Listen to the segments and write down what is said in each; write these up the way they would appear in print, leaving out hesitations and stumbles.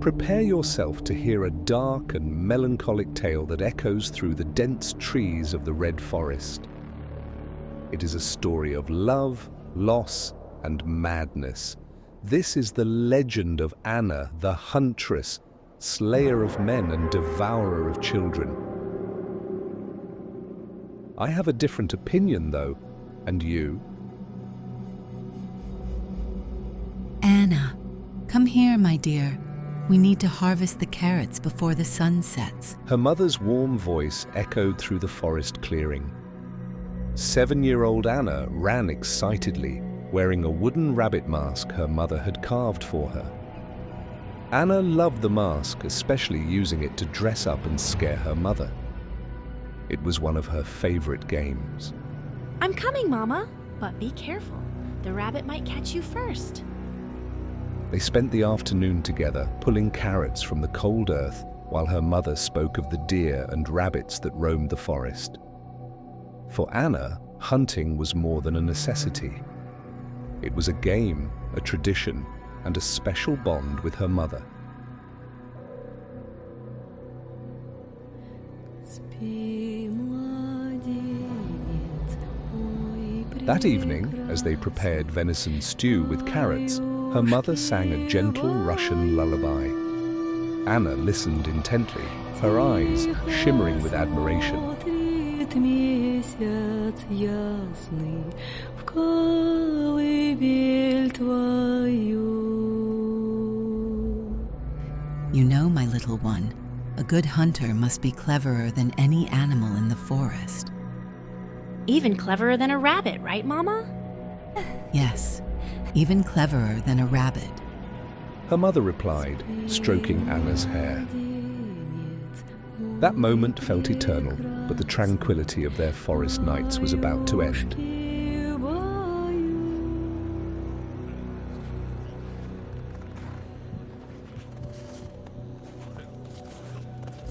Prepare yourself to hear a dark and melancholic tale that echoes through the dense trees of the Red Forest. It is a story of love, loss, and madness. This is the legend of Anna, the Huntress, slayer of men and devourer of children. I have a different opinion, though. And you? Anna, come here, my dear. We need to harvest the carrots before the sun sets. Her mother's warm voice echoed through the forest clearing. 7-year-old Anna ran excitedly, wearing a wooden rabbit mask her mother had carved for her. Anna loved the mask, especially using it to dress up and scare her mother. It was one of her favorite games. I'm coming, Mama, but be careful. The rabbit might catch you first. They spent the afternoon together, pulling carrots from the cold earth, while her mother spoke of the deer and rabbits that roamed the forest. For Anna, hunting was more than a necessity. It was a game, a tradition, and a special bond with her mother. That evening, as they prepared venison stew with carrots, her mother sang a gentle Russian lullaby. Anna listened intently, her eyes shimmering with admiration. You know, my little one, a good hunter must be cleverer than any animal in the forest. Even cleverer than a rabbit, right, Mama? Yes, even cleverer than a rabbit. Her mother replied, stroking Anna's hair. That moment felt eternal, but the tranquility of their forest nights was about to end.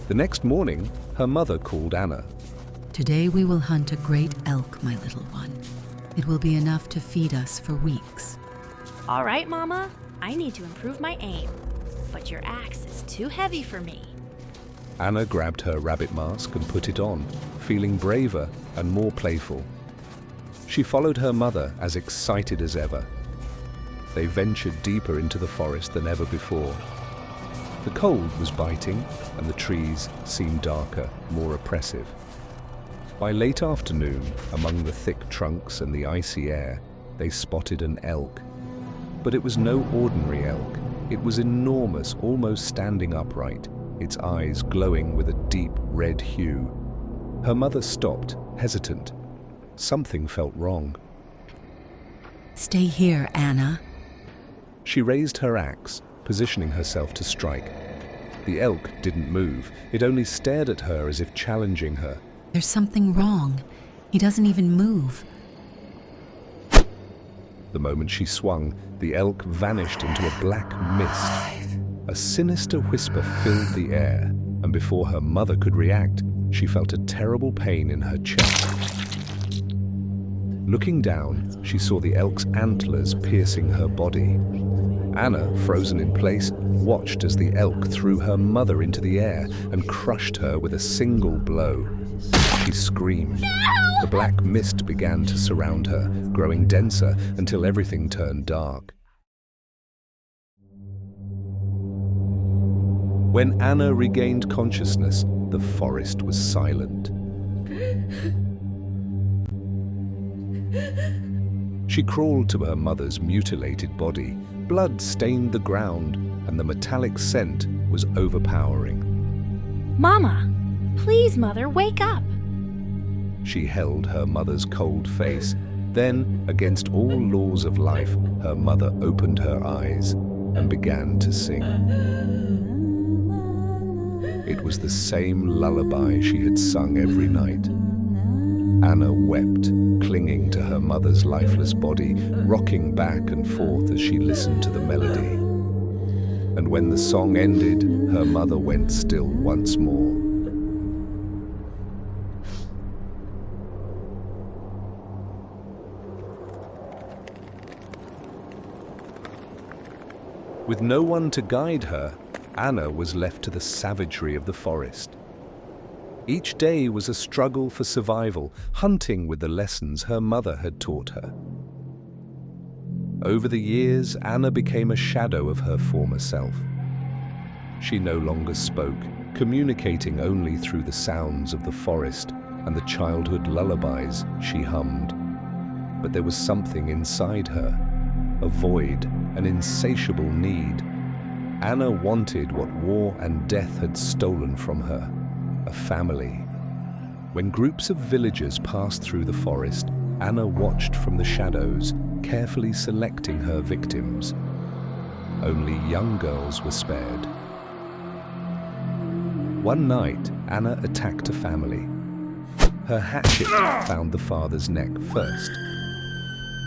The next morning, her mother called Anna. Today we will hunt a great elk, my little one. It will be enough to feed us for weeks. All right, Mama. I need to improve my aim, but your axe is too heavy for me. Anna grabbed her rabbit mask and put it on, feeling braver and more playful. She followed her mother as excited as ever. They ventured deeper into the forest than ever before. The cold was biting, and the trees seemed darker, more oppressive. By late afternoon, among the thick trunks and the icy air, they spotted an elk. But it was no ordinary elk. It was enormous, almost standing upright, its eyes glowing with a deep red hue. Her mother stopped, hesitant. Something felt wrong. Stay here, Anna. She raised her axe, positioning herself to strike. The elk didn't move. It only stared at her as if challenging her. There's something wrong. He doesn't even move. The moment she swung, the elk vanished into a black mist. A sinister whisper filled the air, and before her mother could react, she felt a terrible pain in her chest. Looking down, she saw the elk's antlers piercing her body. Anna, frozen in place, watched as the elk threw her mother into the air and crushed her with a single blow. She screamed. No! The black mist began to surround her, growing denser until everything turned dark. When Anna regained consciousness, the forest was silent. She crawled to her mother's mutilated body. Blood stained the ground, and the metallic scent was overpowering. Mama, please, Mother, wake up. She held her mother's cold face. Then, against all laws of life, her mother opened her eyes and began to sing. It was the same lullaby she had sung every night. Anna wept, clinging to her mother's lifeless body, rocking back and forth as she listened to the melody. And when the song ended, her mother went still once more. With no one to guide her, Anna was left to the savagery of the forest. Each day was a struggle for survival, hunting with the lessons her mother had taught her. Over the years, Anna became a shadow of her former self. She no longer spoke, communicating only through the sounds of the forest and the childhood lullabies she hummed. But there was something inside her, a void, an insatiable need. Anna wanted what war and death had stolen from her, a family. When groups of villagers passed through the forest, Anna watched from the shadows, carefully selecting her victims. Only young girls were spared. One night, Anna attacked a family. Her hatchet found the father's neck first.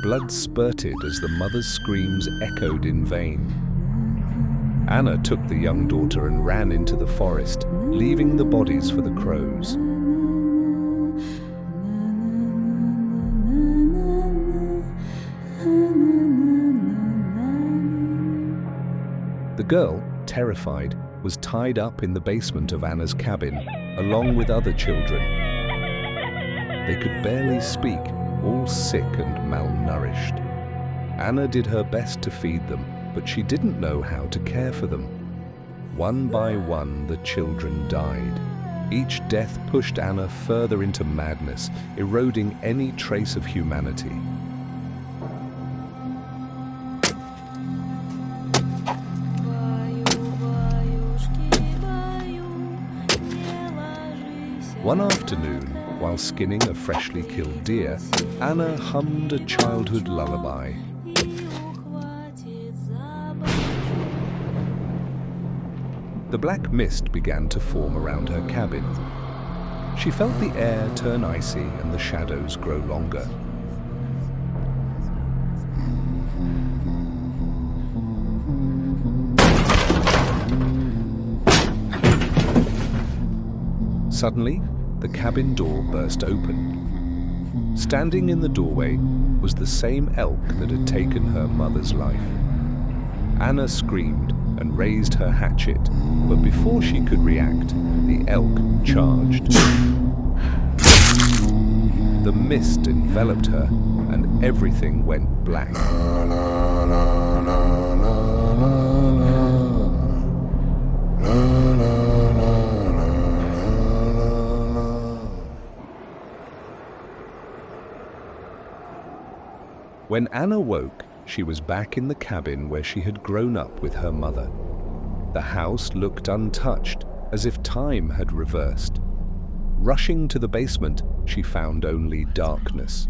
Blood spurted as the mother's screams echoed in vain. Anna took the young daughter and ran into the forest, leaving the bodies for the crows. The girl, terrified, was tied up in the basement of Anna's cabin, along with other children. They could barely speak, all sick and malnourished. Anna did her best to feed them, but she didn't know how to care for them. One by one, the children died. Each death pushed Anna further into madness, eroding any trace of humanity. One afternoon, while skinning a freshly killed deer, Anna hummed a childhood lullaby. The black mist began to form around her cabin. She felt the air turn icy and the shadows grow longer. Suddenly, the cabin door burst open. Standing in the doorway was the same elk that had taken her mother's life. Anna screamed and raised her hatchet, but before she could react, the elk charged. The mist enveloped her, and everything went black. When Anna woke, she was back in the cabin where she had grown up with her mother. The house looked untouched, as if time had reversed. Rushing to the basement, she found only darkness.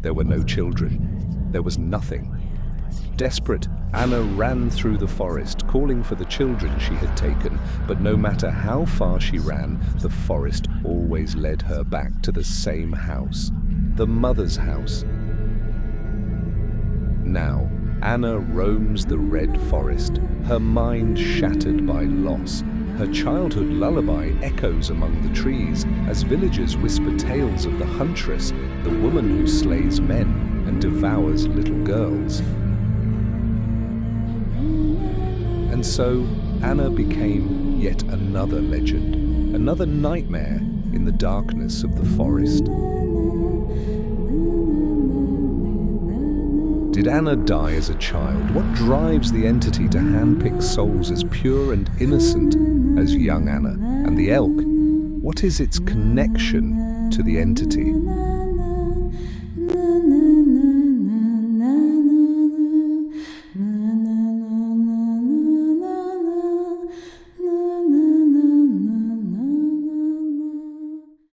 There were no children. There was nothing. Desperate, Anna ran through the forest, calling for the children she had taken, but no matter how far she ran, the forest always led her back to the same house, the mother's house. Now, Anna roams the red forest, her mind shattered by loss. Her childhood lullaby echoes among the trees as villagers whisper tales of the Huntress, the woman who slays men and devours little girls. And so, Anna became yet another legend, another nightmare in the darkness of the forest. Did Anna die as a child? What drives the entity to handpick souls as pure and innocent as young Anna? And the elk, what is its connection to the entity?